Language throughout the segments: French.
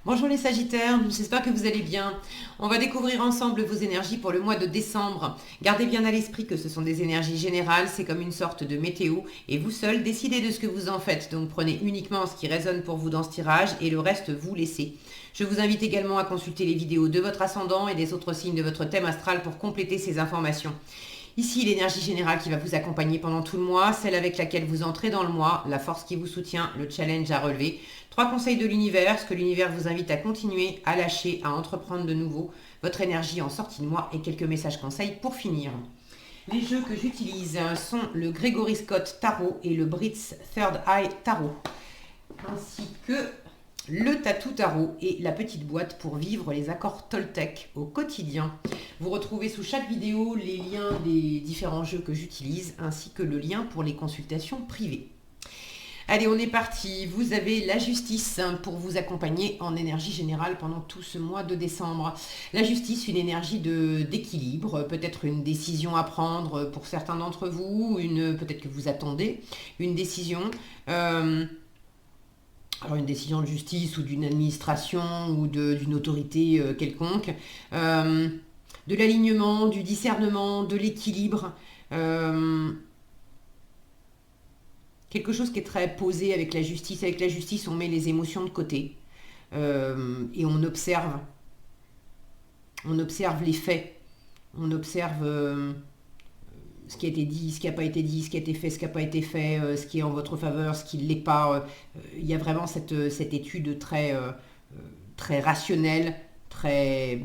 Bonjour les Sagittaires, j'espère que vous allez bien. On va découvrir ensemble vos énergies pour le mois de décembre. Gardez bien à l'esprit que ce sont des énergies générales, c'est comme une sorte de météo et vous seuls décidez de ce que vous en faites. Donc prenez uniquement ce qui résonne pour vous dans ce tirage et le reste vous laissez. Je vous invite également à consulter les vidéos de votre ascendant et des autres signes de votre thème astral pour compléter ces informations. Ici, l'énergie générale qui va vous accompagner pendant tout le mois, celle avec laquelle vous entrez dans le mois, la force qui vous soutient, le challenge à relever. 3 conseils de l'univers, ce que l'univers vous invite à continuer, à lâcher, à entreprendre de nouveau, votre énergie en sortie de mois et quelques messages conseils pour finir. Les jeux que j'utilise sont le Gregory Scott Tarot et le Brits Third Eye Tarot, ainsi que le tatou tarot et la petite boîte pour vivre les accords Toltec au quotidien. Vous retrouvez sous chaque vidéo les liens des différents jeux que j'utilise ainsi que le lien pour les consultations privées. Allez, on est parti. Vous avez la justice pour vous accompagner en énergie générale pendant tout ce mois de décembre. La justice, une énergie d'équilibre, peut-être une décision à prendre pour certains d'entre vous, peut-être que vous attendez une décision. Alors une décision de justice ou d'une administration ou d'une autorité quelconque, de l'alignement, du discernement, de l'équilibre, quelque chose qui est très posé avec la justice. Avec la justice, on met les émotions de côté et on observe les faits, on observe ce qui a été dit, ce qui n'a pas été dit, ce qui a été fait, ce qui n'a pas été fait, ce qui est en votre faveur, ce qui ne l'est pas. Il y a vraiment cette étude très rationnelle, très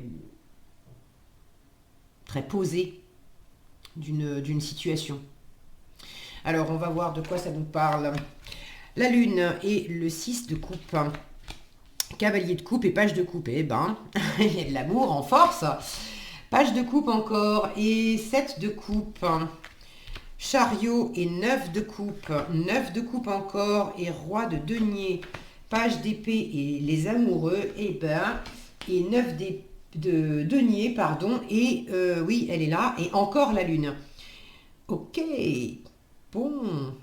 posée d'une situation. Alors, on va voir de quoi ça nous parle. La Lune et le 6 de coupe. Cavalier de coupe et page de coupe. Eh ben, il y a de l'amour en force. Page de coupe encore et 7 de coupe. Chariot et 9 de coupe. 9 de coupe encore et roi de denier. Page d'épée et les amoureux. Et 9 de denier, pardon. Et oui, elle est là. Et encore la lune. Ok. Bon.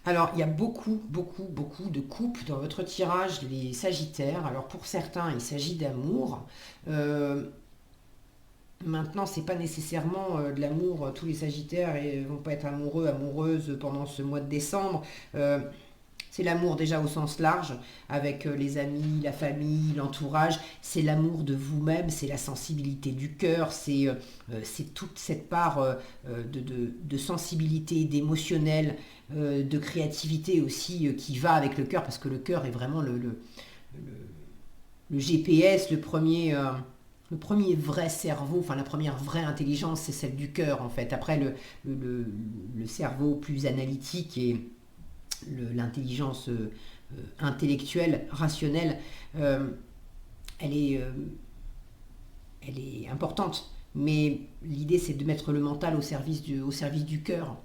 Alors, il y a beaucoup de coupes dans votre tirage, les Sagittaires. Alors, pour certains, il s'agit d'amour. Maintenant, c'est pas nécessairement de l'amour. Tous les Sagittaires ne vont pas être amoureux, amoureuses pendant ce mois de décembre. C'est l'amour déjà au sens large, avec les amis, la famille, l'entourage. C'est l'amour de vous-même, c'est la sensibilité du cœur, c'est toute cette part de sensibilité, d'émotionnel, de créativité aussi qui va avec le cœur, parce que le cœur est vraiment le GPS, le premier vrai cerveau, enfin la première vraie intelligence, c'est celle du cœur en fait. Après, le cerveau plus analytique et l'intelligence intellectuelle, rationnelle, elle est importante. Mais l'idée, c'est de mettre le mental au service du cœur.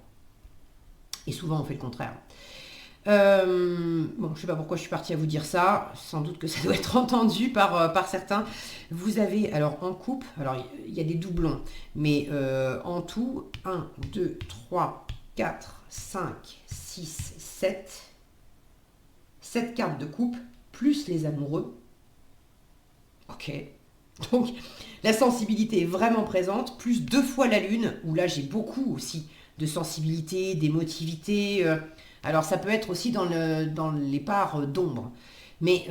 Et souvent, on fait le contraire. Bon, je ne sais pas pourquoi je suis partie à vous dire ça. Sans doute que ça doit être entendu par certains. Vous avez, alors en coupe, alors il y a des doublons, mais en tout, 1, 2, 3, 4, 5, 6, 7. 7 cartes de coupe, plus les amoureux. Ok. Donc, la sensibilité est vraiment présente, plus 2 fois la lune, où là, j'ai beaucoup aussi de sensibilité, d'émotivité. Alors, ça peut être aussi dans les parts d'ombre. Mais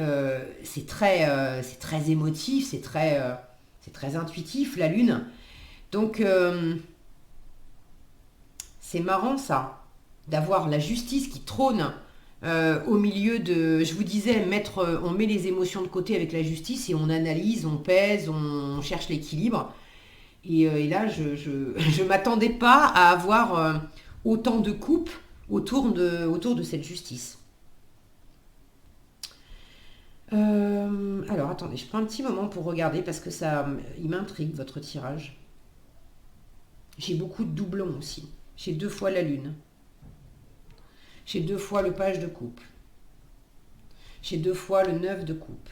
c'est très émotif, c'est très intuitif, la lune. Donc, c'est marrant, ça, d'avoir la justice qui trône au milieu de, je vous disais, on met les émotions de côté avec la justice et on analyse, on pèse, on cherche l'équilibre. Et là, je ne m'attendais pas à avoir autant de coupes autour de cette justice. Alors, attendez, je prends un petit moment pour regarder parce que il m'intrigue votre tirage. J'ai beaucoup de doublons aussi. J'ai 2 fois la lune. J'ai 2 fois le page de coupe. J'ai 2 fois le 9 de coupe.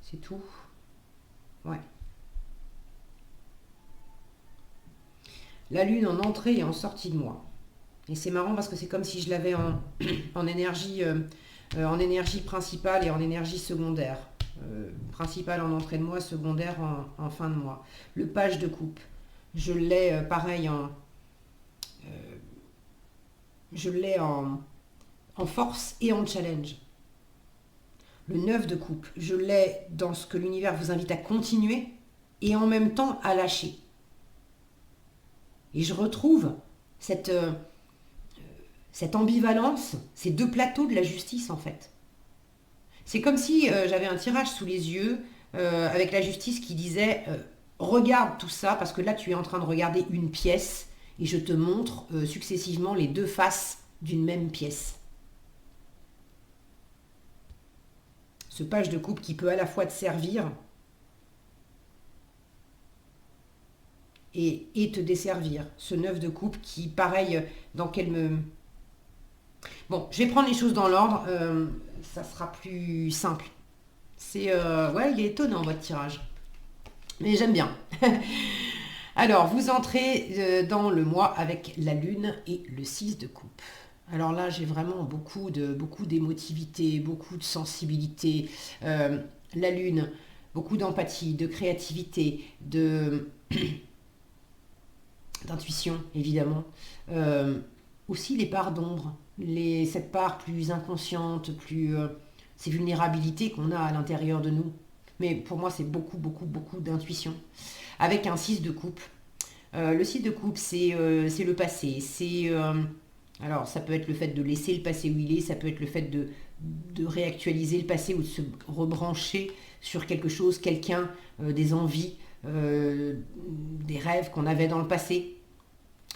C'est tout. Ouais. La lune en entrée et en sortie de moi. Et c'est marrant parce que c'est comme si je l'avais en énergie en énergie principale et en énergie secondaire. Principale en entrée de mois, secondaire en fin de mois. Le page de coupe, je l'ai pareil en force et en challenge. Le 9 de coupe, je l'ai dans ce que l'univers vous invite à continuer et en même temps à lâcher. Et je retrouve cette ambivalence, ces deux plateaux de la justice en fait. C'est comme si j'avais un tirage sous les yeux avec la justice qui disait regarde tout ça parce que là tu es en train de regarder une pièce et je te montre successivement les deux faces d'une même pièce. Ce page de coupe qui peut à la fois te servir et te desservir. Ce 9 de coupe qui, pareil, dans quel me... Bon, je vais prendre les choses dans l'ordre, ça sera plus simple. Ouais, il est étonnant votre tirage. Mais j'aime bien. Alors, vous entrez dans le mois avec la lune et le 6 de coupe. Alors là, j'ai vraiment beaucoup d'émotivité, beaucoup de sensibilité. La lune, beaucoup d'empathie, de créativité, d'intuition, évidemment. Aussi les parts d'ombre, cette part plus inconsciente, ces vulnérabilités qu'on a à l'intérieur de nous. Mais pour moi, c'est beaucoup d'intuition. Avec un 6 de coupe. Le 6 de coupe, c'est le passé. Alors, ça peut être le fait de laisser le passé où il est, ça peut être le fait de réactualiser le passé ou de se rebrancher sur quelque chose, quelqu'un, des envies, des rêves qu'on avait dans le passé.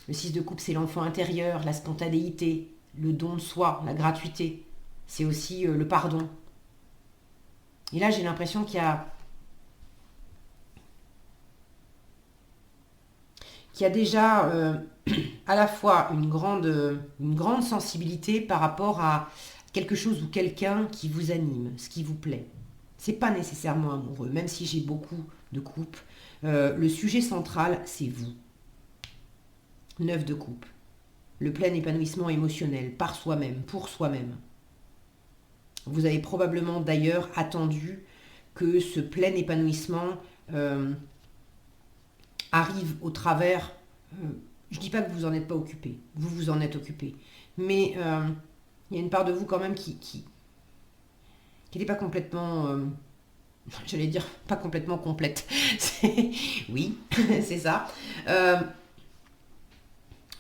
Le 6 de coupe, c'est l'enfant intérieur, la spontanéité, le don de soi, la gratuité. C'est aussi le pardon. Et là, j'ai l'impression qu'il y a déjà à la fois une grande sensibilité par rapport à quelque chose ou quelqu'un qui vous anime, ce qui vous plaît. C'est pas nécessairement amoureux, même si j'ai beaucoup de couples. Le sujet central, c'est vous. 9 de coupe. Le plein épanouissement émotionnel, par soi-même, pour soi-même. Vous avez probablement d'ailleurs attendu que ce plein épanouissement arrive au travers... je ne dis pas que vous en êtes pas occupé, vous vous en êtes occupé, mais il y a une part de vous quand même qui n'est pas complètement, j'allais dire pas complètement complète. Oui, c'est ça.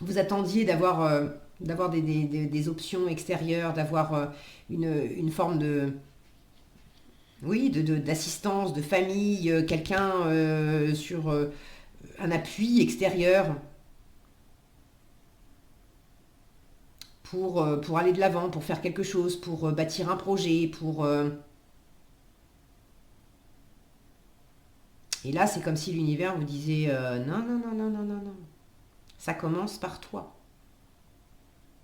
Vous attendiez d'avoir des options extérieures, d'avoir une forme d'assistance, de famille, quelqu'un sur un appui extérieur pour aller de l'avant, pour faire quelque chose, pour bâtir un projet, Et là, c'est comme si l'univers vous disait non, non, non, non, non, non, non. Ça commence par toi.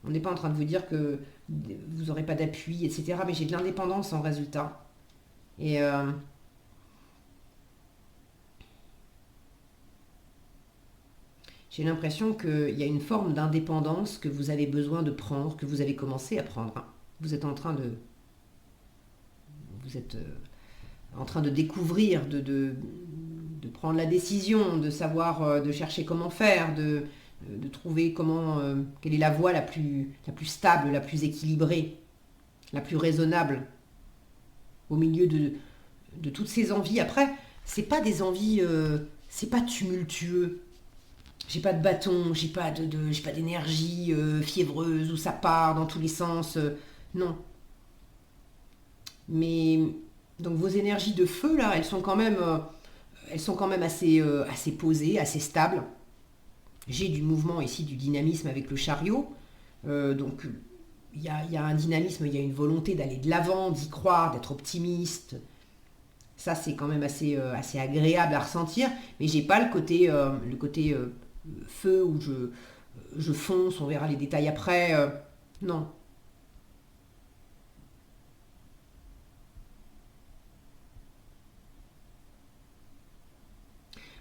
On n'est pas en train de vous dire que vous n'aurez pas d'appui, etc. Mais j'ai de l'indépendance en résultat. Et j'ai l'impression qu'il y a une forme d'indépendance que vous avez besoin de prendre, que vous avez commencé à prendre. Vous êtes en train de... Vous êtes en train de découvrir, de prendre la décision, de savoir, de chercher comment faire, de trouver quelle est la voie la plus stable, la plus équilibrée, la plus raisonnable au milieu de toutes ces envies. Après, c'est pas des envies, c'est pas tumultueux. J'ai pas de bâton, j'ai pas d'énergie fiévreuse où ça part dans tous les sens. Non. Mais donc vos énergies de feu là, elles sont quand même assez posées, assez stables. J'ai du mouvement ici, du dynamisme avec le chariot. Donc il y a un dynamisme, il y a une volonté d'aller de l'avant, d'y croire, d'être optimiste. Ça c'est quand même assez agréable à ressentir. Mais j'ai pas le côté feu où je fonce, on verra les détails après. Non.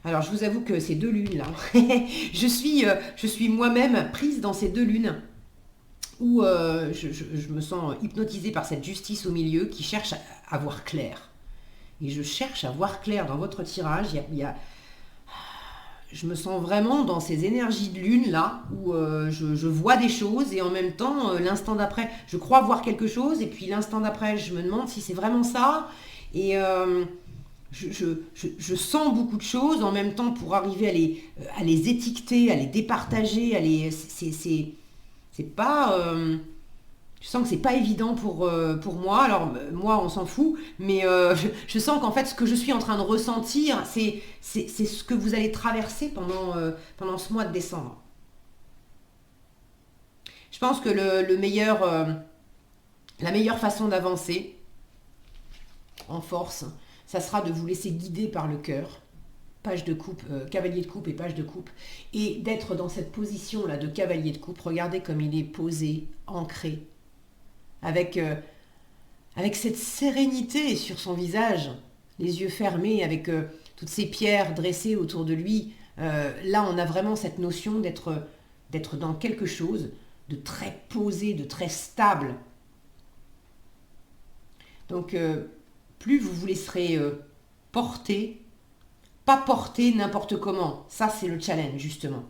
Alors je vous avoue que ces deux lunes là, je suis moi-même prise dans ces deux lunes où je me sens hypnotisée par cette justice au milieu qui cherche à voir clair. Et je cherche à voir clair dans votre tirage. Je me sens vraiment dans ces énergies de lune là, où je vois des choses et en même temps, l'instant d'après, je crois voir quelque chose et puis l'instant d'après, je me demande si c'est vraiment ça. Et je sens beaucoup de choses en même temps pour arriver à les étiqueter, à les départager, c'est pas... je sens que c'est pas évident pour moi. Alors moi on s'en fout, mais je sens qu'en fait ce que je suis en train de ressentir, c'est ce que vous allez traverser pendant ce mois de décembre. Je pense que la meilleure façon d'avancer en force, ça sera de vous laisser guider par le cœur. Page de coupe, cavalier de coupe et page de coupe, et d'être dans cette position là de cavalier de coupe. Regardez comme il est posé, ancré, avec cette sérénité sur son visage, les yeux fermés, avec toutes ces pierres dressées autour de lui. Là, on a vraiment cette notion d'être dans quelque chose de très posé, de très stable. Donc, plus vous vous laisserez porter, pas porter n'importe comment. Ça, c'est le challenge, justement.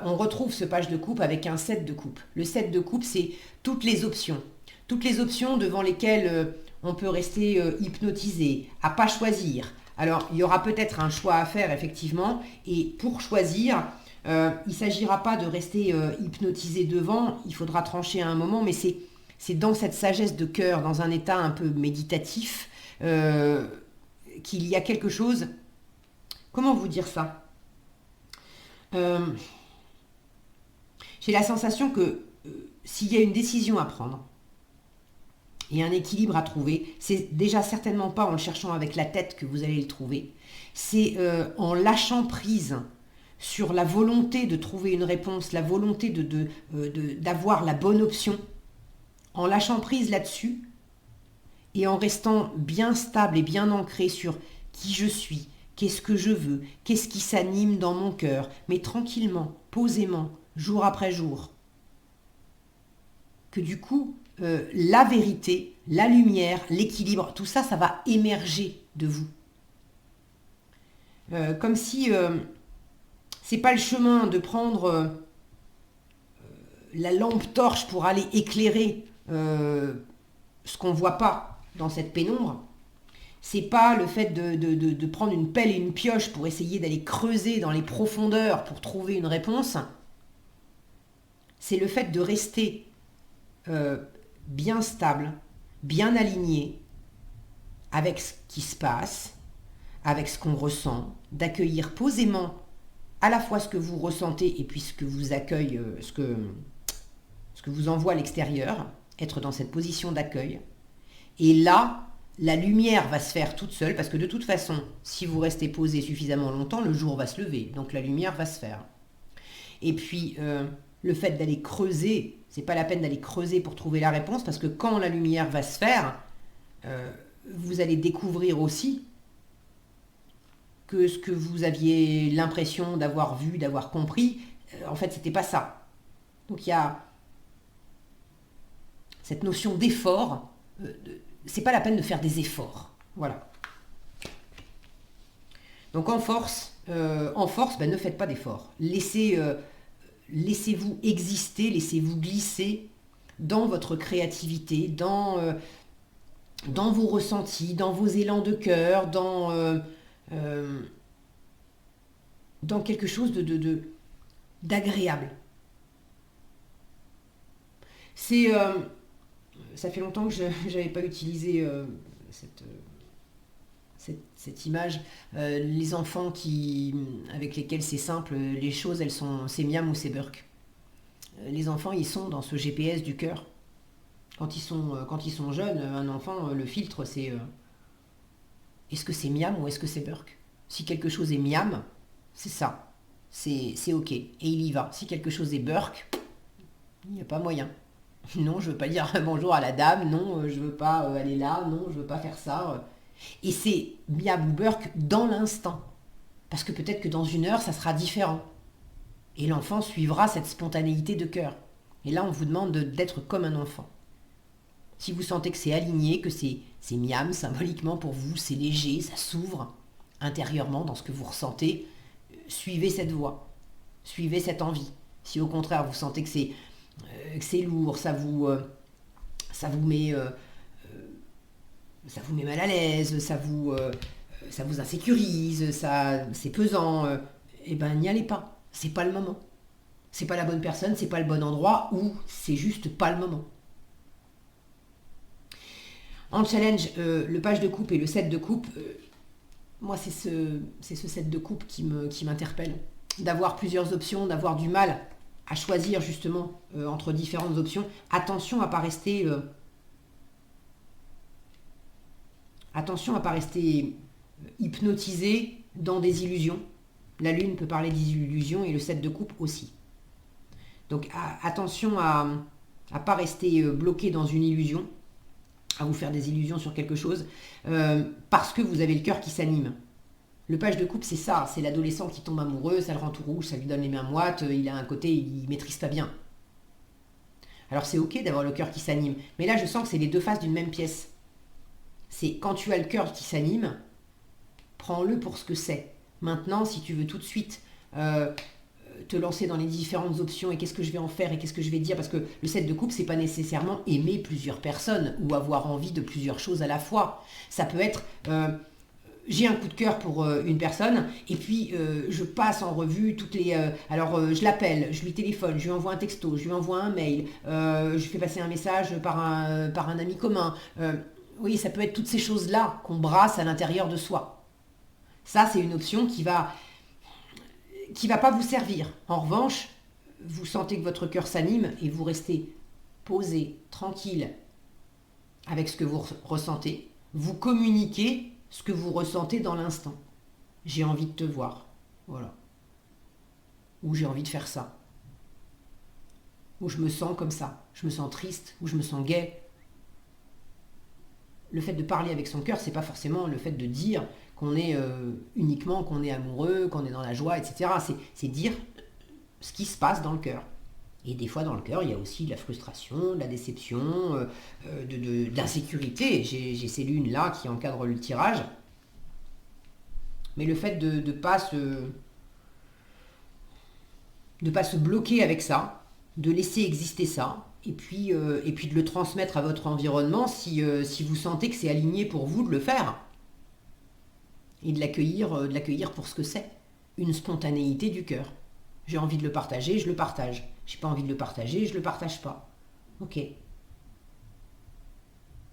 On retrouve ce page de coupe avec un 7 de coupe. Le 7 de coupe, c'est toutes les options. Toutes les options devant lesquelles on peut rester hypnotisé, à pas choisir. Alors, il y aura peut-être un choix à faire, effectivement. Et pour choisir, il ne s'agira pas de rester hypnotisé devant. Il faudra trancher à un moment, mais c'est dans cette sagesse de cœur, dans un état un peu méditatif, qu'il y a quelque chose... Comment vous dire ça ? J'ai la sensation que s'il y a une décision à prendre et un équilibre à trouver, c'est déjà certainement pas en le cherchant avec la tête que vous allez le trouver. C'est en lâchant prise sur la volonté de trouver une réponse, la volonté d'avoir la bonne option, en lâchant prise là-dessus et en restant bien stable et bien ancré sur qui je suis, qu'est-ce que je veux, qu'est-ce qui s'anime dans mon cœur, mais tranquillement, posément, jour après jour. Que du coup, la vérité, la lumière, l'équilibre, tout ça, ça va émerger de vous. Comme si c'est pas le chemin de prendre la lampe torche pour aller éclairer ce qu'on voit pas dans cette pénombre. C'est pas le fait de prendre une pelle et une pioche pour essayer d'aller creuser dans les profondeurs pour trouver une réponse. C'est le fait de rester bien stable, bien aligné avec ce qui se passe, avec ce qu'on ressent, d'accueillir posément à la fois ce que vous ressentez et puis ce que vous accueille, ce que vous envoie à l'extérieur, être dans cette position d'accueil. Et là, la lumière va se faire toute seule, parce que de toute façon, si vous restez posé suffisamment longtemps, le jour va se lever, donc la lumière va se faire. Et puis, le fait d'aller creuser, c'est pas la peine d'aller creuser pour trouver la réponse, parce que quand la lumière va se faire, vous allez découvrir aussi que ce que vous aviez l'impression d'avoir vu, d'avoir compris, en fait, c'était pas ça. Donc il y a cette notion d'effort, c'est pas la peine de faire des efforts. Voilà. Donc en force, ne faites pas d'efforts. Laissez-vous exister, laissez-vous glisser dans votre créativité, dans vos ressentis, dans vos élans de cœur, dans quelque chose d'agréable. Ça fait longtemps que je n'avais pas utilisé cette image. Les enfants avec lesquels c'est simple, les choses, c'est miam ou c'est burk. Les enfants, ils sont dans ce GPS du cœur. Quand ils sont jeunes, un enfant, le filtre, c'est est-ce que c'est miam ou est-ce que c'est burk ? Si quelque chose est miam, c'est ça. C'est ok. Et il y va. Si quelque chose est burk, il n'y a pas moyen. Non, je veux pas dire bonjour à la dame, non, je veux pas aller là, non, je veux pas faire ça. Et c'est miam ou burk dans l'instant. Parce que peut-être que dans une heure, ça sera différent. Et l'enfant suivra cette spontanéité de cœur. Et là, on vous demande d'être comme un enfant. Si vous sentez que c'est aligné, que c'est miam symboliquement pour vous, c'est léger, ça s'ouvre intérieurement dans ce que vous ressentez, suivez cette voie, suivez cette envie. Si au contraire vous sentez que c'est lourd, ça vous met mal à l'aise, ça vous insécurise, c'est pesant, eh ben n'y allez pas. C'est pas le moment. C'est pas la bonne personne, c'est pas le bon endroit, ou c'est juste pas le moment. En challenge, le page de coupe et le set de coupe, moi c'est ce set de coupe qui m'interpelle. D'avoir plusieurs options, d'avoir du mal à choisir justement entre différentes options. Attention à pas rester hypnotisé dans des illusions. La lune peut parler d'illusions et le set de coupe aussi. Donc attention à ne pas rester bloqué dans une illusion, à vous faire des illusions sur quelque chose, parce que vous avez le cœur qui s'anime. Le page de coupe, c'est ça, c'est l'adolescent qui tombe amoureux, ça le rend tout rouge, ça lui donne les mains moites, il a un côté, il maîtrise pas bien. Alors c'est ok d'avoir le cœur qui s'anime, mais là je sens que c'est les deux faces d'une même pièce. C'est quand tu as le cœur qui s'anime, prends-le pour ce que c'est. Maintenant, si tu veux tout de suite te lancer dans les différentes options et qu'est-ce que je vais en faire et qu'est-ce que je vais dire, parce que le set de coupe, c'est pas nécessairement aimer plusieurs personnes ou avoir envie de plusieurs choses à la fois. Ça peut être j'ai un coup de cœur pour une personne et puis je passe en revue toutes les... je l'appelle, je lui téléphone, je lui envoie un texto, je lui envoie un mail, je fais passer un message par un ami commun. Oui, ça peut être toutes ces choses-là qu'on brasse à l'intérieur de soi. Ça, c'est une option qui va pas vous servir. En revanche, vous sentez que votre cœur s'anime et vous restez posé, tranquille avec ce que vous ressentez. Vous communiquez ce que vous ressentez dans l'instant. J'ai envie de te voir. Voilà. Ou j'ai envie de faire ça. Ou je me sens comme ça. Je me sens triste. Ou je me sens gai. Le fait de parler avec son cœur, c'est pas forcément le fait de dire qu'on est uniquement qu'on est amoureux, qu'on est dans la joie, etc. C'est dire ce qui se passe dans le cœur. Et des fois dans le cœur, il y a aussi de la frustration, de la déception, de l'insécurité. J'ai ces lunes là qui encadrent le tirage. Mais le fait de ne pas se bloquer avec ça, de laisser exister ça, et puis de le transmettre à votre environnement si vous sentez que c'est aligné pour vous de le faire. Et de l'accueillir pour ce que c'est. Une spontanéité du cœur. J'ai envie de le partager, je le partage. J'ai pas envie de le partager, je le partage pas. Ok.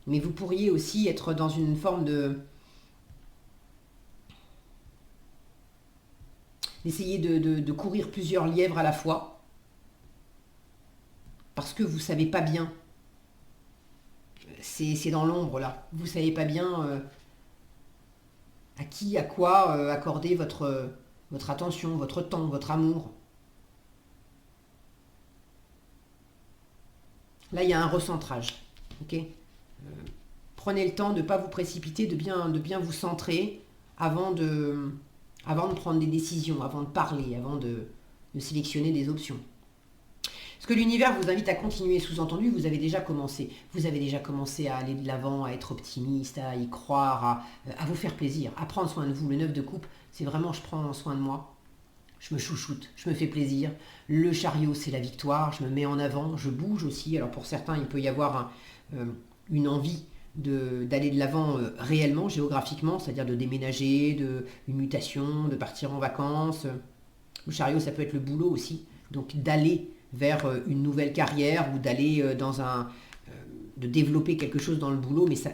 Mais vous pourriez aussi être dans une forme d'essayer de courir plusieurs lièvres à la fois. Parce que vous savez pas bien. C'est dans l'ombre là. Vous savez pas bien à qui, à quoi accorder votre attention, votre temps, votre amour. Là, il y a un recentrage. Okay, prenez le temps de ne pas vous précipiter, de bien vous centrer avant de prendre des décisions, avant de parler, avant de sélectionner des options. Ce que l'univers vous invite à continuer, sous-entendu, vous avez déjà commencé. Vous avez déjà commencé à aller de l'avant, à être optimiste, à y croire, à vous faire plaisir, à prendre soin de vous. Le 9 de coupe, c'est vraiment je prends soin de moi. Je me chouchoute, je me fais plaisir. Le chariot, c'est la victoire. Je me mets en avant, je bouge aussi. Alors pour certains, il peut y avoir une envie d'aller de l'avant réellement, géographiquement, c'est-à-dire de déménager, une mutation, de partir en vacances. Le chariot, ça peut être le boulot aussi. Donc d'aller vers une nouvelle carrière ou d'aller de développer quelque chose dans le boulot, mais ça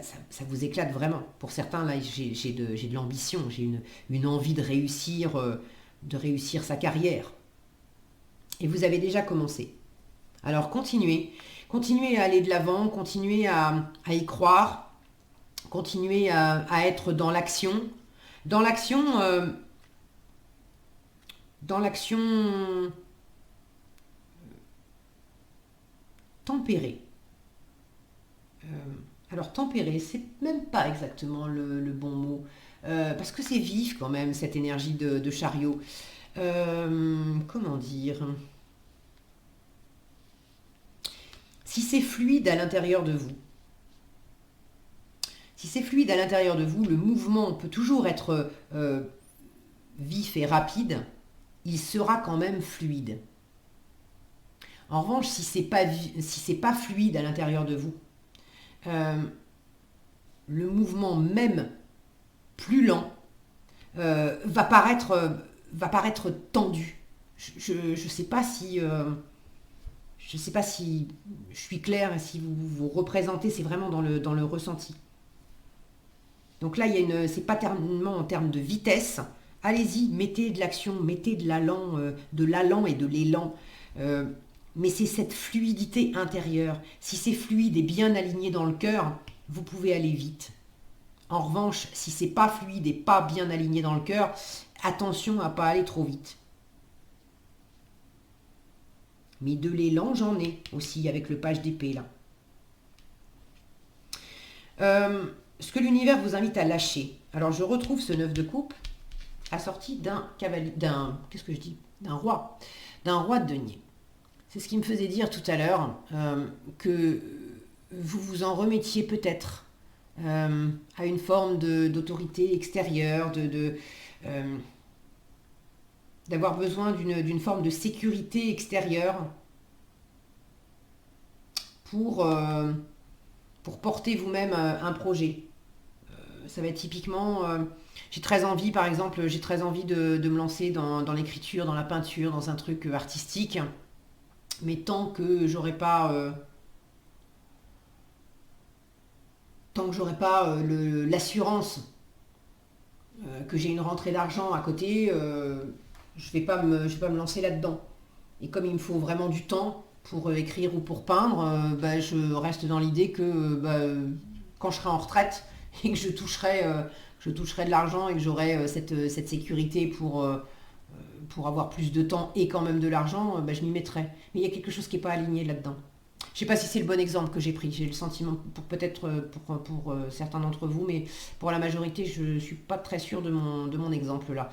vous éclate vraiment. Pour certains, là, j'ai de l'ambition, j'ai une envie de réussir sa carrière. Et vous avez déjà commencé. Alors continuez à aller de l'avant, continuez à y croire, continuez à être dans l'action. Dans l'action tempérée. Alors tempérée, c'est même pas exactement le bon mot. Parce que c'est vif quand même, cette énergie de chariot. Comment dire ? Si c'est fluide à l'intérieur de vous, le mouvement peut toujours être vif et rapide, il sera quand même fluide. En revanche, si c'est pas fluide à l'intérieur de vous, le mouvement même plus lent va paraître tendu. Je ne sais pas si je suis claire et si vous représentez, c'est vraiment dans le ressenti. Donc là, c'est pas tellement en termes de vitesse. Allez-y, mettez de l'action, mettez de l'allant et de l'élan. Mais c'est cette fluidité intérieure. Si c'est fluide et bien aligné dans le cœur, vous pouvez aller vite. En revanche, si c'est pas fluide et pas bien aligné dans le cœur, attention à pas aller trop vite. Mais de l'élan, j'en ai aussi avec le page d'épée là. Ce que l'univers vous invite à lâcher. Alors je retrouve ce 9 de coupe assorti d'un cavalier, d'un roi de denier. C'est ce qui me faisait dire tout à l'heure que vous vous en remettiez peut-être à une forme d'autorité extérieure, d'avoir besoin d'une forme de sécurité extérieure pour porter vous-même un projet. Ça va être typiquement, j'ai très envie de me lancer dans l'écriture, dans la peinture, dans un truc artistique, mais tant que j'aurai pas l'assurance que j'ai une rentrée d'argent à côté, je vais pas me lancer là-dedans. Et comme il me faut vraiment du temps pour écrire ou pour peindre, je reste dans l'idée que quand je serai en retraite et que je toucherai de l'argent et que j'aurai cette sécurité pour avoir plus de temps et quand même de l'argent, je m'y mettrai. Mais il y a quelque chose qui n'est pas aligné là-dedans. Je ne sais pas si c'est le bon exemple que j'ai pris. J'ai le sentiment, peut-être pour certains d'entre vous, mais pour la majorité, je ne suis pas très sûre de mon exemple là.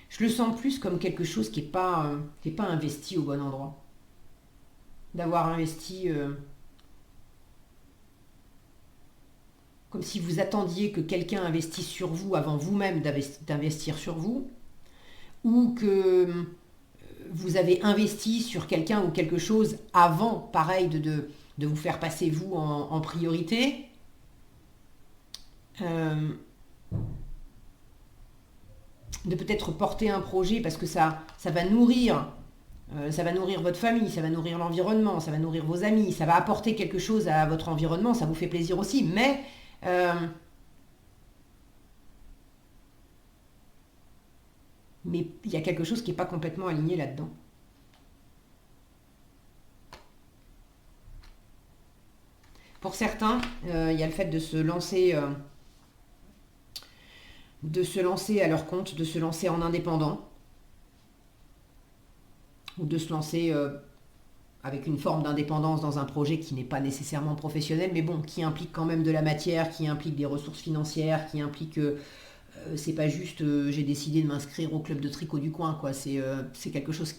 Je le sens plus comme quelque chose qui n'est pas investi au bon endroit. D'avoir investi comme si vous attendiez que quelqu'un investisse sur vous avant vous-même d'investir sur vous, ou que vous avez investi sur quelqu'un ou quelque chose avant, pareil, de vous faire passer vous en priorité. De peut-être porter un projet parce que ça va nourrir votre famille, ça va nourrir l'environnement, ça va nourrir vos amis, ça va apporter quelque chose à votre environnement, ça vous fait plaisir aussi, mais il y a quelque chose qui n'est pas complètement aligné là-dedans. Pour certains, il y a le fait de se lancer à leur compte, de se lancer en indépendant, ou de se lancer avec une forme d'indépendance dans un projet qui n'est pas nécessairement professionnel, mais bon, qui implique quand même de la matière, qui implique des ressources financières, qui implique c'est pas juste j'ai décidé de m'inscrire au club de tricot du coin, quoi. C'est quelque chose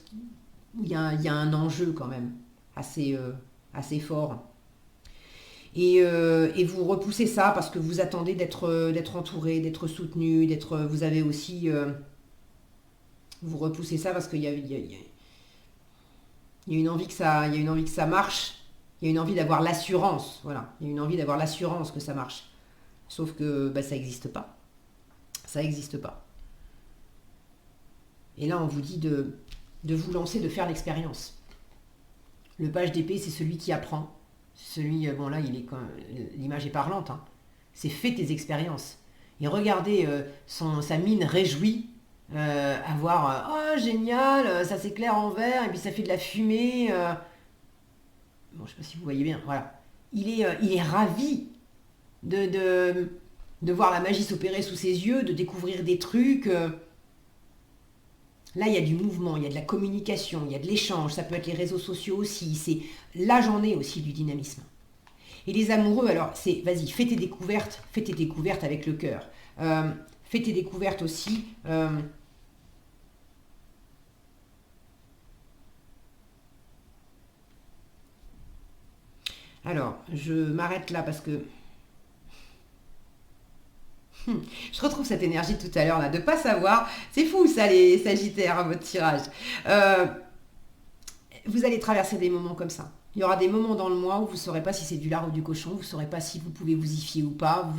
où il y a un enjeu quand même assez fort. Et vous repoussez ça parce que vous attendez d'être entouré, d'être soutenu, vous avez aussi vous repoussez ça parce qu'il y a une envie que ça marche, il y a une envie d'avoir l'assurance, voilà, il y a une envie d'avoir l'assurance que ça marche. Sauf que ça n'existe pas. Ça n'existe pas. Et là, on vous dit de vous lancer, de faire l'expérience. Le page d'épée, c'est celui qui apprend. Celui, bon là, l'image est parlante. Hein. C'est fais tes expériences. Et regardez sa mine réjouie à voir oh génial, ça s'éclaire en vert et puis ça fait de la fumée. Bon, je sais pas si vous voyez bien. Voilà. Il est ravi de voir la magie s'opérer sous ses yeux, de découvrir des trucs. Là, il y a du mouvement, il y a de la communication, il y a de l'échange, ça peut être les réseaux sociaux aussi. Là, j'en ai aussi du dynamisme. Et les amoureux, alors, vas-y, fais tes découvertes avec le cœur. Fais tes découvertes aussi. Alors, je m'arrête là parce que je retrouve cette énergie de tout à l'heure là, de pas savoir. C'est fou ça les Sagittaires, hein, votre tirage. Euh, vous allez traverser des moments comme ça. Il y aura des moments dans le mois où vous ne saurez pas si c'est du lard ou du cochon, vous ne saurez pas si vous pouvez vous y fier ou pas,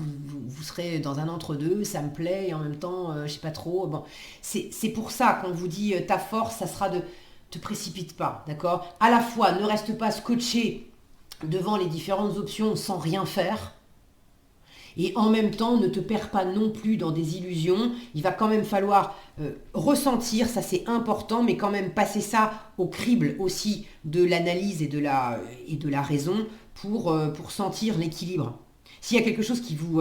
vous serez dans un entre-deux, ça me plaît, et en même temps, je sais pas trop. Bon, c'est pour ça qu'on vous dit, ta force, ça sera de te précipite pas, d'accord. À la fois, ne reste pas scotché devant les différentes options sans rien faire, et en même temps, ne te perds pas non plus dans des illusions. Il va quand même falloir ressentir, ça c'est important, mais quand même passer ça au crible aussi de l'analyse et de la raison pour sentir l'équilibre. S'il y a quelque chose qui vous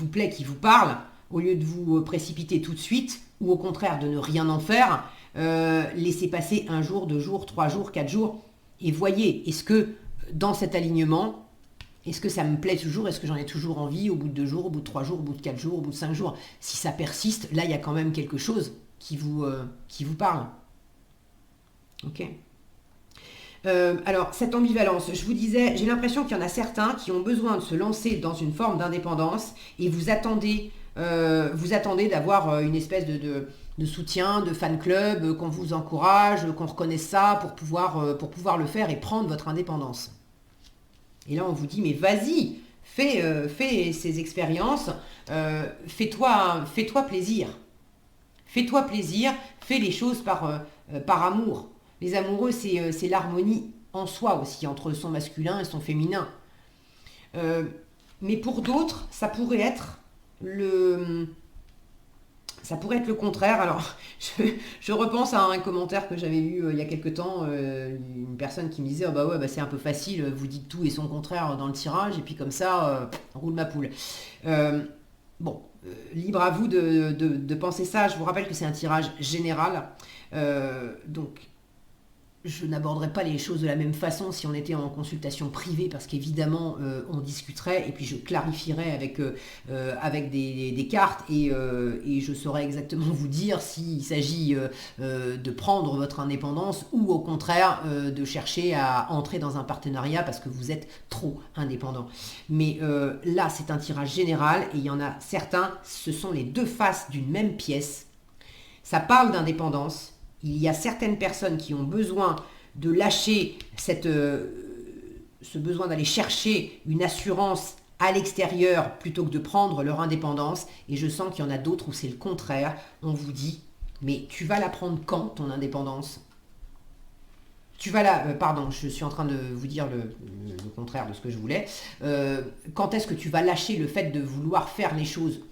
plaît, qui vous parle, au lieu de vous précipiter tout de suite, ou au contraire de ne rien en faire, laissez passer un jour, 2 jours, 3 jours, 4 jours, et voyez, est-ce que dans cet alignement, est-ce que ça me plaît toujours? Est-ce que j'en ai toujours envie au bout de 2 jours, au bout de 3 jours, au bout de 4 jours, au bout de 5 jours? Si ça persiste, là, il y a quand même quelque chose qui vous parle. Ok. Alors, cette ambivalence, je vous disais, j'ai l'impression qu'il y en a certains qui ont besoin de se lancer dans une forme d'indépendance et vous attendez d'avoir une espèce de soutien, de fan club, qu'on vous encourage, qu'on reconnaisse ça pour pouvoir le faire et prendre votre indépendance. Et là, on vous dit, mais vas-y, fais ces expériences, fais-toi plaisir. Fais-toi plaisir, fais les choses par amour. Les amoureux, c'est l'harmonie en soi aussi, entre son masculin et son féminin. Mais pour d'autres, ça pourrait être le contraire. Alors, je repense à un commentaire que j'avais eu il y a quelque temps, une personne qui me disait oh bah ouais, bah c'est un peu facile, vous dites tout et son contraire dans le tirage, et puis comme ça, roule ma poule. Bon, libre à vous de penser ça. Je vous rappelle que c'est un tirage général. Donc, je n'aborderai pas les choses de la même façon si on était en consultation privée, parce qu'évidemment on discuterait et puis je clarifierais avec des cartes et je saurais exactement vous dire s'il s'agit de prendre votre indépendance ou au contraire de chercher à entrer dans un partenariat parce que vous êtes trop indépendant. Mais là c'est un tirage général et il y en a certains, ce sont les deux faces d'une même pièce. Ça parle d'indépendance. Il y a certaines personnes qui ont besoin de lâcher ce besoin d'aller chercher une assurance à l'extérieur plutôt que de prendre leur indépendance. Et je sens qu'il y en a d'autres où c'est le contraire. On vous dit, mais tu vas la prendre quand, ton indépendance? Pardon, je suis en train de vous dire le contraire de ce que je voulais. Quand est-ce que tu vas lâcher le fait de vouloir faire les choses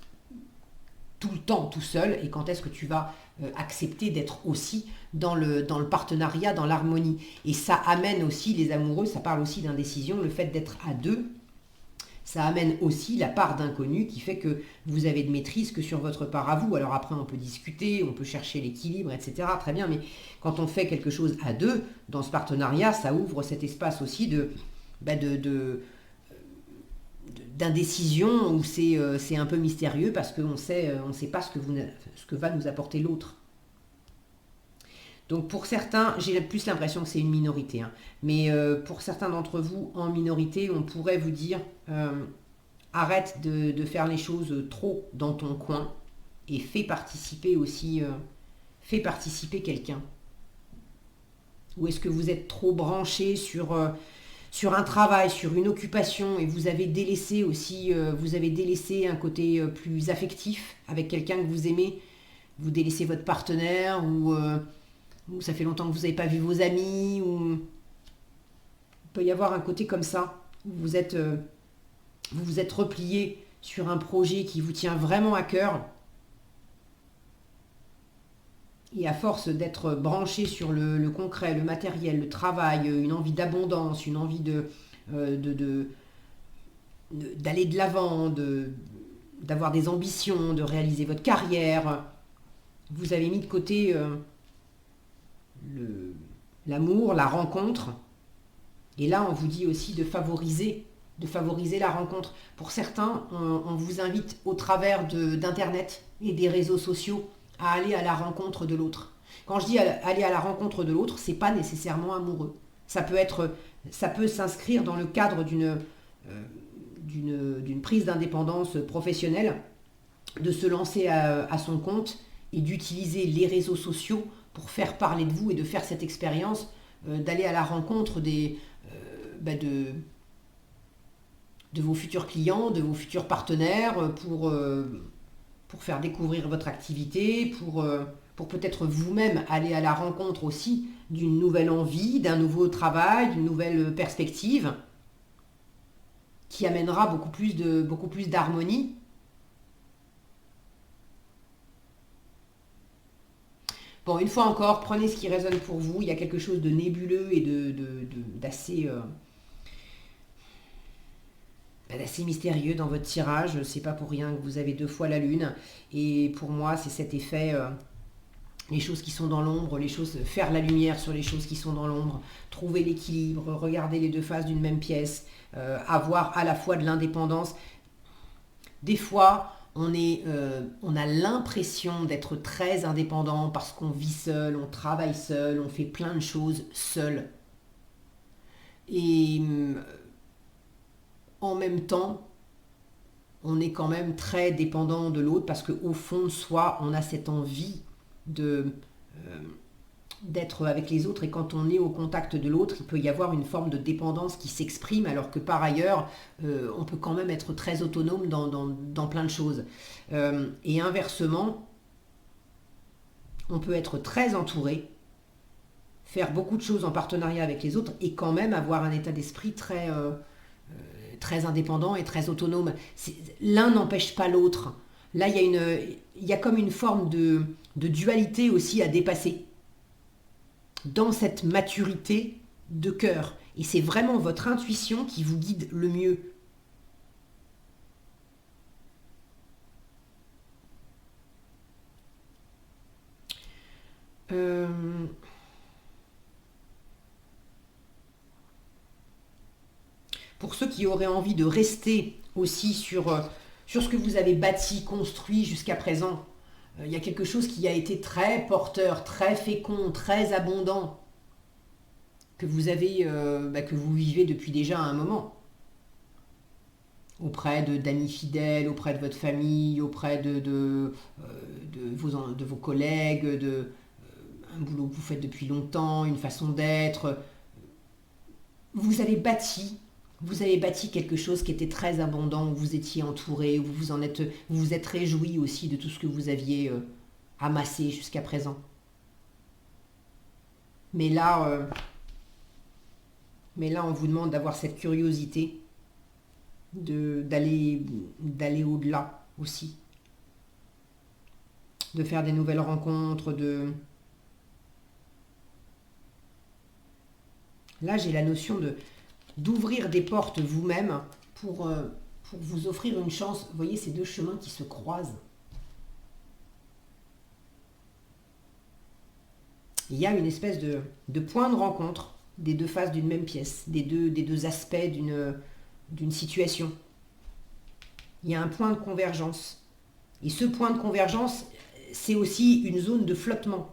tout le temps, tout seul, et quand est-ce que tu vas accepter d'être aussi dans le partenariat, dans l'harmonie. Et ça amène aussi, les amoureux, ça parle aussi d'indécision, le fait d'être à deux, ça amène aussi la part d'inconnu qui fait que vous avez de maîtrise que sur votre part à vous. Alors après, on peut discuter, on peut chercher l'équilibre, etc. Très bien, mais quand on fait quelque chose à deux, dans ce partenariat, ça ouvre cet espace aussi d'indécision où c'est un peu mystérieux parce qu'on on sait pas ce que va nous apporter l'autre. Donc pour certains, j'ai plus l'impression que c'est une minorité, hein, mais pour certains d'entre vous, en minorité, on pourrait vous dire arrête de faire les choses trop dans ton coin et fais participer aussi, fais participer quelqu'un. Ou est-ce que vous êtes trop branché sur un travail, sur une occupation, et vous avez délaissé aussi, vous avez délaissé un côté plus affectif avec quelqu'un que vous aimez, vous délaissez votre partenaire, ou ça fait longtemps que vous n'avez pas vu vos amis, ou il peut y avoir un côté comme ça, où vous vous êtes replié sur un projet qui vous tient vraiment à cœur, et à force d'être branché sur le concret, le matériel, le travail, une envie d'abondance, une envie d'aller de l'avant, d'avoir des ambitions, de réaliser votre carrière, vous avez mis de côté l'amour, la rencontre. Et là, on vous dit aussi de favoriser la rencontre. Pour certains, on vous invite au travers d'Internet et des réseaux sociaux à aller à la rencontre de l'autre. Quand je dis aller à la rencontre de l'autre, c'est pas nécessairement amoureux. Ça peut être Ça peut s'inscrire dans le cadre d'une prise d'indépendance professionnelle, de se lancer à son compte et d'utiliser les réseaux sociaux pour faire parler de vous et de faire cette expérience, d'aller à la rencontre de vos futurs clients, de vos futurs partenaires pour faire découvrir votre activité, pour peut-être vous-même aller à la rencontre aussi d'une nouvelle envie, d'un nouveau travail, d'une nouvelle perspective qui amènera beaucoup plus d'harmonie. Bon, une fois encore, prenez ce qui résonne pour vous. Il y a quelque chose de nébuleux et d'assez mystérieux dans votre tirage. C'est pas pour rien que vous avez 2 fois la lune. Et pour moi, c'est cet effet, les choses qui sont dans l'ombre, faire la lumière sur les choses qui sont dans l'ombre, trouver l'équilibre, regarder les 2 faces d'une même pièce, avoir à la fois de l'indépendance. Des fois, on a l'impression d'être très indépendant parce qu'on vit seul, on travaille seul, on fait plein de choses seul. Et en même temps, on est quand même très dépendant de l'autre parce qu'au fond de soi, on a cette envie d'être avec les autres, et quand on est au contact de l'autre, il peut y avoir une forme de dépendance qui s'exprime, alors que par ailleurs, on peut quand même être très autonome dans plein de choses. Et inversement, on peut être très entouré, faire beaucoup de choses en partenariat avec les autres, et quand même avoir un état d'esprit très indépendant et très autonome. L'un n'empêche pas l'autre. Là, il y a comme une forme de dualité aussi à dépasser dans cette maturité de cœur. Et c'est vraiment votre intuition qui vous guide le mieux. Pour ceux qui auraient envie de rester aussi sur ce que vous avez bâti, construit jusqu'à présent, il y a quelque chose qui a été très porteur, très fécond, très abondant, que vous vivez depuis déjà un moment. Auprès d'amis fidèles, auprès de votre famille, auprès de vos collègues, un boulot que vous faites depuis longtemps, une façon d'être. Vous avez bâti quelque chose qui était très abondant, où vous étiez entouré, où vous vous êtes réjoui aussi de tout ce que vous aviez amassé jusqu'à présent. Mais là, on vous demande d'avoir cette curiosité, d'aller au-delà aussi, de faire des nouvelles rencontres, Là, j'ai la notion d'ouvrir des portes vous-même pour vous offrir une chance. Vous voyez ces 2 chemins qui se croisent. Il y a une espèce de point de rencontre des 2 faces d'une même pièce, des deux aspects d'une situation. Il y a un point de convergence. Et ce point de convergence, c'est aussi une zone de flottement,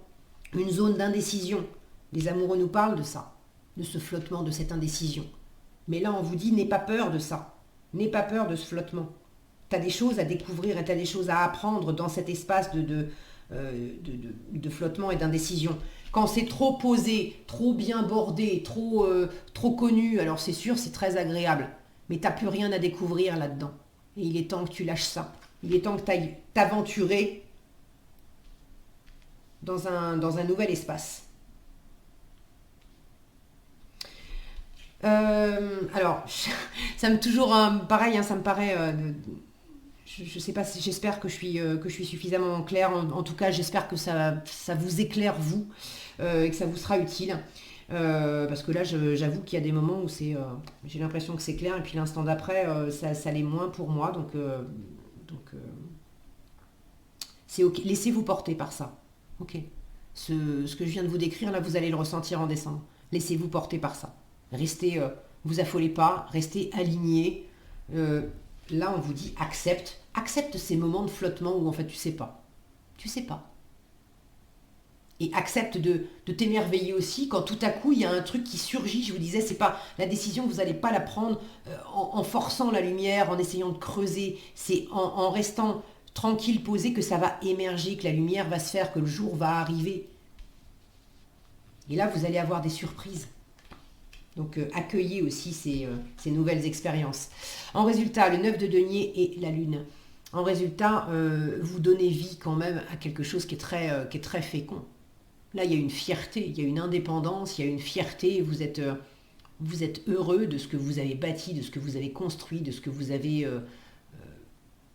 une zone d'indécision. Les amoureux nous parlent de ça, de ce flottement, de cette indécision. Mais là, on vous dit, n'aie pas peur de ça. N'aie pas peur de ce flottement. Tu as des choses à découvrir et tu as des choses à apprendre dans cet espace de flottement et d'indécision. Quand c'est trop posé, trop bien bordé, trop connu, alors c'est sûr, c'est très agréable. Mais tu n'as plus rien à découvrir là-dedans. Et il est temps que tu lâches ça. Il est temps que tu ailles t'aventurer dans un nouvel espace. Alors, ça me toujours pareil, hein, ça me paraît. Je sais pas, j'espère que je suis suffisamment claire. En tout cas, j'espère que ça vous éclaire vous et que ça vous sera utile. Parce que là, j'avoue qu'il y a des moments où j'ai l'impression que c'est clair, et puis l'instant d'après, ça l'est moins pour moi. Donc c'est ok. Laissez-vous porter par ça. Ok. Ce que je viens de vous décrire, là, vous allez le ressentir en décembre. Laissez-vous porter par ça. Restez, vous affolez pas, restez aligné. Là, on vous dit accepte ces moments de flottement où en fait tu sais pas. Tu sais pas. Et accepte de t'émerveiller aussi quand tout à coup il y a un truc qui surgit. Je vous disais, c'est pas la décision, vous n'allez pas la prendre en forçant la lumière, en essayant de creuser. C'est en restant tranquille, posé, que ça va émerger, que la lumière va se faire, que le jour va arriver. Et là, vous allez avoir des surprises. Donc accueillez aussi ces nouvelles expériences. En résultat, le 9 de denier et la lune. En résultat, vous donnez vie quand même à quelque chose qui est très fécond. Là, il y a une fierté, il y a une indépendance, il y a une fierté. Vous êtes heureux de ce que vous avez bâti, de ce que vous avez construit, de ce que vous avez...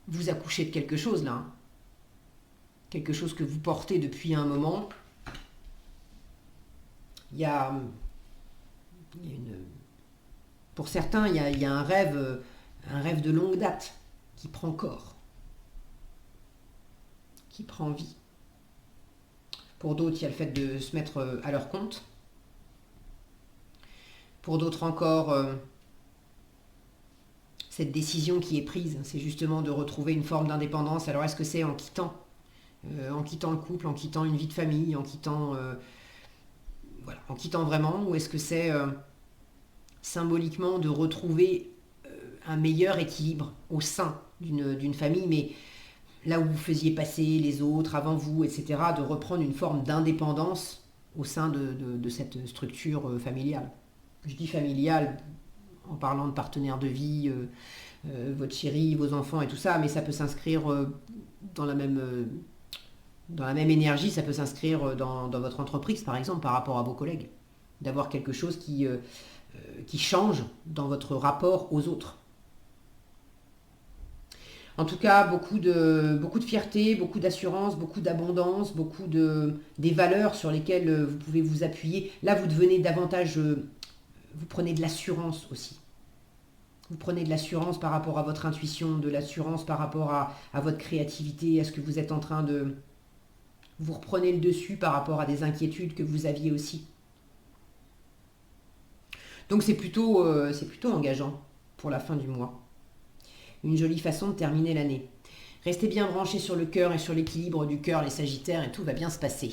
vous accouchez de quelque chose là. Quelque chose que vous portez depuis un moment. Il y a une... Pour certains, il y a un rêve de longue date qui prend corps, qui prend vie. Pour d'autres, il y a le fait de se mettre à leur compte. Pour d'autres encore, cette décision qui est prise, c'est justement de retrouver une forme d'indépendance. Alors est-ce que c'est en quittant le couple, en quittant une vie de famille, en quittant vraiment, ou est-ce que c'est symboliquement de retrouver un meilleur équilibre au sein d'une famille, mais là où vous faisiez passer les autres avant vous, etc., de reprendre une forme d'indépendance au sein de cette structure familiale. Je dis familiale en parlant de partenaire de vie, votre chérie, vos enfants et tout ça, mais ça peut s'inscrire dans la même énergie, ça peut s'inscrire dans votre entreprise, par exemple, par rapport à vos collègues. D'avoir quelque chose qui change dans votre rapport aux autres. En tout cas, beaucoup de fierté, beaucoup d'assurance, beaucoup d'abondance, beaucoup des valeurs sur lesquelles vous pouvez vous appuyer. Là, vous devenez davantage... vous prenez de l'assurance aussi. Vous prenez de l'assurance par rapport à votre intuition, de l'assurance par rapport à votre créativité, à ce que vous êtes en train de... Vous reprenez le dessus par rapport à des inquiétudes que vous aviez aussi. Donc c'est plutôt engageant pour la fin du mois. Une jolie façon de terminer l'année. Restez bien branchés sur le cœur et sur l'équilibre du cœur, les Sagittaires, et tout va bien se passer.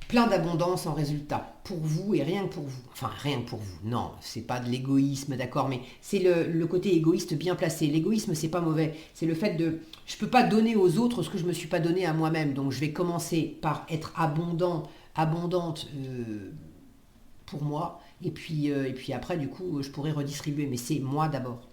Plein d'abondance en résultat, pour vous et rien que pour vous. Enfin, rien que pour vous, non, c'est pas de l'égoïsme, d'accord, mais c'est le côté égoïste bien placé. L'égoïsme, c'est pas mauvais, c'est le fait de... Je peux pas donner aux autres ce que je me suis pas donné à moi-même, donc je vais commencer par être abondante pour moi, et puis après, du coup, je pourrai redistribuer, mais c'est moi d'abord.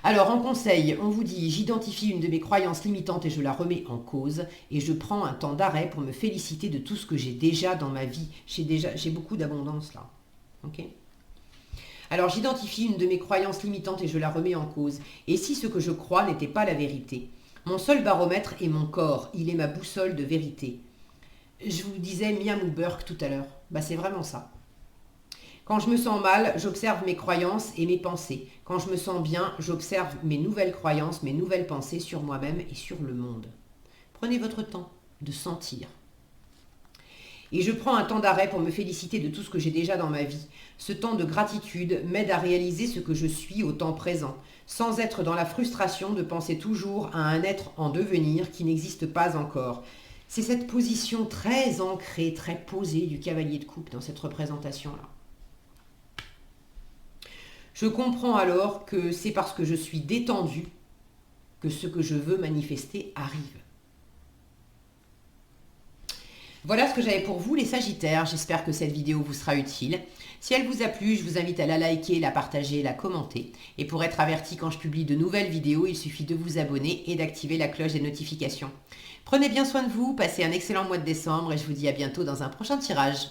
Alors, en conseil, on vous dit, j'identifie une de mes croyances limitantes et je la remets en cause et je prends un temps d'arrêt pour me féliciter de tout ce que j'ai déjà dans ma vie. J'ai beaucoup d'abondance là. Ok ? Alors, j'identifie une de mes croyances limitantes et je la remets en cause. Et si ce que je crois n'était pas la vérité ? Mon seul baromètre est mon corps. Il est ma boussole de vérité. Je vous disais Miam ou Burke tout à l'heure. Bah, c'est vraiment ça. Quand je me sens mal, j'observe mes croyances et mes pensées. Quand je me sens bien, j'observe mes nouvelles croyances, mes nouvelles pensées sur moi-même et sur le monde. Prenez votre temps de sentir. Et je prends un temps d'arrêt pour me féliciter de tout ce que j'ai déjà dans ma vie. Ce temps de gratitude m'aide à réaliser ce que je suis au temps présent, sans être dans la frustration de penser toujours à un être en devenir qui n'existe pas encore. C'est cette position très ancrée, très posée du cavalier de coupe dans cette représentation-là. Je comprends alors que c'est parce que je suis détendue que ce que je veux manifester arrive. Voilà ce que j'avais pour vous les Sagittaires. J'espère que cette vidéo vous sera utile. Si elle vous a plu, je vous invite à la liker, la partager, la commenter. Et pour être averti quand je publie de nouvelles vidéos, il suffit de vous abonner et d'activer la cloche des notifications. Prenez bien soin de vous, passez un excellent mois de décembre et je vous dis à bientôt dans un prochain tirage.